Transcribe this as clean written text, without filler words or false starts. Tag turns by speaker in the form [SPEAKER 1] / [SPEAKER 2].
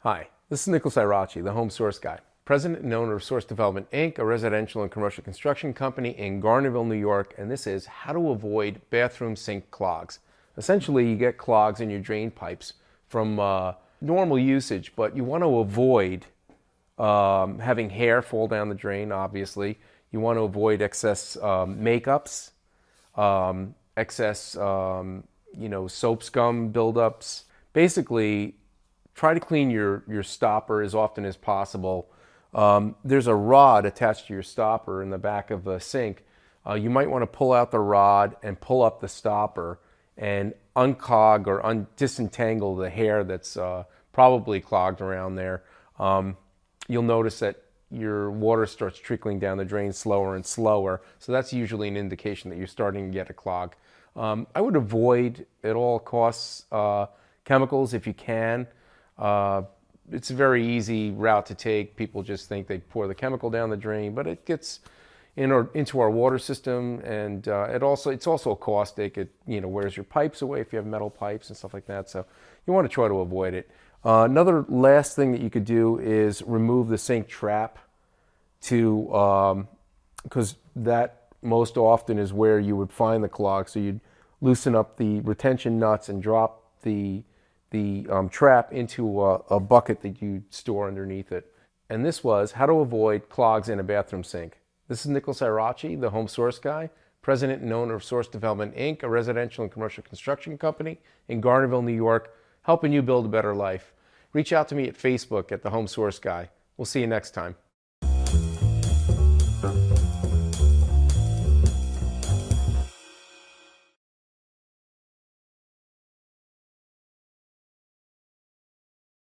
[SPEAKER 1] Hi, this is Nicholas Irachi, the Home Source Guy, president and owner of Source Development, Inc., a residential and commercial construction company in Garnerville, New York, and this is how to avoid bathroom sink clogs. Essentially, you get clogs in your drain pipes from normal usage, but you want to avoid having hair fall down the drain, obviously. You want to avoid excess makeups, excess soap scum buildups. Basically, try to clean your stopper as often as possible. There's a rod attached to your stopper in the back of the sink. You might want to pull out the rod and pull up the stopper and unclog or disentangle the hair that's probably clogged around there. You'll notice that your water starts trickling down the drain slower and slower. So that's usually an indication that you're starting to get a clog. I would avoid at all costs chemicals if you can. It's a very easy route to take. People just think they pour the chemical down the drain, but it gets into our water system, and it's also caustic. It wears your pipes away if you have metal pipes and stuff like that. So you want to try to avoid it. Another last thing that you could do is remove the sink trap because that most often is where you would find the clog. So you'd loosen up the retention nuts and drop the trap into a bucket that you store underneath it. And this was how to avoid clogs in a bathroom sink. This is Nicholas Irachi, the Home Source Guy, president and owner of Source Development, Inc., a residential and commercial construction company in Garnerville, New York, helping you build a better life. Reach out to me at Facebook at the Home Source Guy. We'll see you next time.